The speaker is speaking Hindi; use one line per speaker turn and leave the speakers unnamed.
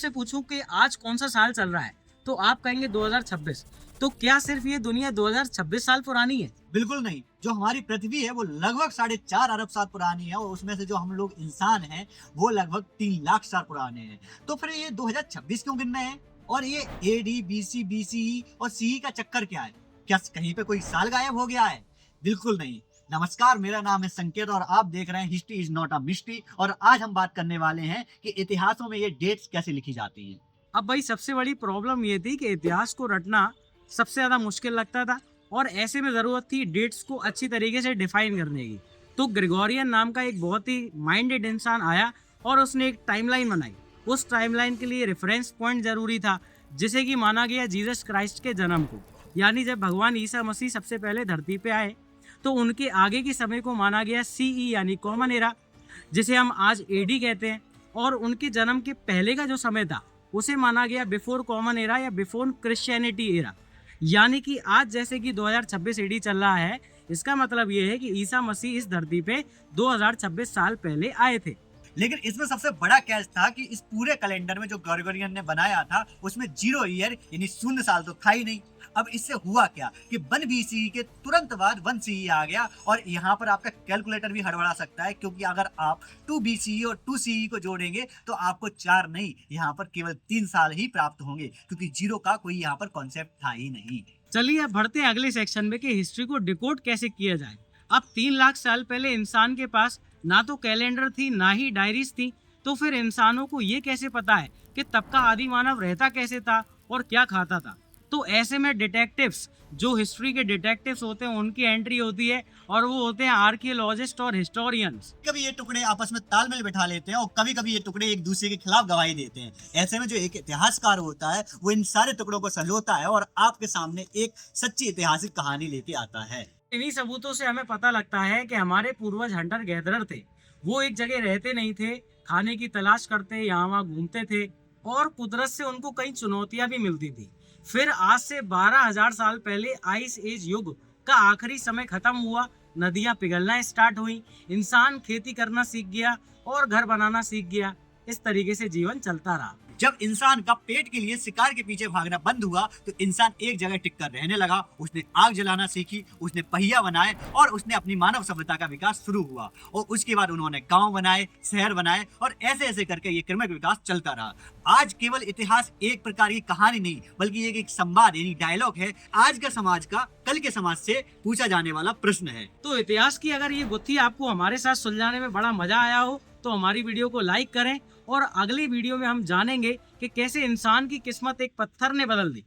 आपसे पूछूं कि आज कौन सा साल चल रहा है तो आप कहेंगे 2026। तो क्या सिर्फ ये दुनिया 2026 साल पुरानी है?
बिल्कुल नहीं। जो हमारी पृथ्वी है वो लगभग 4.5 अरब साल पुरानी है, और उसमें से जो हम लोग इंसान हैं वो लगभग 3 लाख साल पुराने हैं। तो फिर ये 2026 क्यों गिन रहे हैं? और ये एडी, बीसी, बीसीई और सीई का चक्कर क्या है? क्या कहीं पे कोई साल गायब हो गया है? बिल्कुल नहीं। नमस्कार, मेरा नाम है संकेत और आप देख रहे हैं history is not a mystery. और आज हम बात करने वाले हैं कि इतिहासों में ये डेट्स कैसे लिखी जाती हैं।
अब भाई सबसे बड़ी प्रॉब्लम ये थी कि इतिहास को रटना सबसे ज़्यादा मुश्किल लगता था और ऐसे में ज़रूरत थी डेट्स को अच्छी तरीके से डिफाइन करने की। तो ग्रेगोरियन नाम का एक बहुत ही माइंडेड इंसान आया और उसने एक टाइमलाइन बनाई। उस टाइमलाइन के लिए रेफरेंस पॉइंट ज़रूरी था, जिसे कि माना गया जीसस क्राइस्ट के जन्म को, यानी जब भगवान ईसा मसीह सबसे पहले धरती पे आए तो उनके आगे के समय को माना गया सीई यानी कॉमन एरा, जिसे हम आज एडी कहते हैं। और उनके जन्म के पहले का जो समय था उसे माना गया बिफोर कॉमन एरा या बिफोर क्रिश्चियनिटी एरा। यानी कि आज जैसे कि 2026 एडी चल रहा है, इसका मतलब ये है कि ईसा मसीह इस धरती पे 2026 साल पहले आए थे।
लेकिन इसमें सबसे बड़ा कैच था कि इस पूरे कैलेंडर में जो ग्रेगोरियन ने बनाया था उसमें 0 ईयर यानी शून्य साल तो था ही नहीं। अब इससे हुआ क्या कि 1 बीसी के तुरंत बाद 1 सीई आ गया, और यहाँ पर आपका कैलकुलेटर भी हड़बड़ा सकता है, क्योंकि अगर आप 2 बीसी और 2 सीई को जोड़ेंगे तो आपको 4 नहीं, यहाँ पर केवल 3 साल ही प्राप्त होंगे, क्योंकि जीरो का कोई यहाँ पर कॉन्सेप्ट था ही नहीं।
चलिए अब बढ़ते हैं अगले सेक्शन में कि हिस्ट्री को डिकोड कैसे किया जाए। अब 3 लाख साल पहले इंसान के पास ना तो कैलेंडर थी ना ही डायरीज थी, तो फिर इंसानों को ये कैसे पता है कि तब का आदि मानव रहता कैसे था और क्या खाता था? तो ऐसे में डिटेक्टिव्स, जो हिस्ट्री के डिटेक्टिव्स होते हैं, उनकी एंट्री होती है और वो होते हैं आर्कियोलॉजिस्ट और हिस्टोरियंस।
कभी ये टुकड़े आपस में तालमेल बिठा लेते हैं और कभी कभी ये टुकड़े एक दूसरे के खिलाफ गवाही देते हैं। ऐसे में जो एक इतिहासकार होता है वो इन सारे टुकड़ों को संजोता है और आपके सामने एक सच्ची ऐतिहासिक कहानी लेके आता है।
इन्हीं सबूतों से हमें पता लगता है कि हमारे पूर्वज हंटर गैदरर थे। वो एक जगह रहते नहीं थे, खाने की तलाश करते यहाँ वहाँ घूमते थे और कुदरत से उनको कई चुनौतियां भी मिलती थी। फिर आज से 12,000 साल पहले आइस एज युग का आखिरी समय खत्म हुआ, नदियां पिघलना स्टार्ट हुई, इंसान खेती करना सीख गया और घर बनाना सीख गया। इस तरीके से जीवन चलता रहा।
जब इंसान का पेट के लिए शिकार के पीछे भागना बंद हुआ तो इंसान एक जगह टिककर रहने लगा। उसने आग जलाना सीखी, उसने पहिया बनाए और उसने अपनी मानव सभ्यता का विकास शुरू हुआ। और उसके बाद उन्होंने गांव बनाए, शहर बनाए, और ऐसे ऐसे करके ये क्रमिक विकास चलता रहा। आज केवल इतिहास एक प्रकार की कहानी नहीं, बल्कि एक संवाद यानी डायलॉग है। आज का समाज का कल के समाज से पूछा जाने वाला प्रश्न है।
तो इतिहास की अगर ये गुत्थी आपको हमारे साथ सुलझाने में बड़ा मजा आया हो तो हमारी वीडियो को लाइक करें, और अगली वीडियो में हम जानेंगे कि कैसे इंसान की किस्मत एक पत्थर ने बदल दी।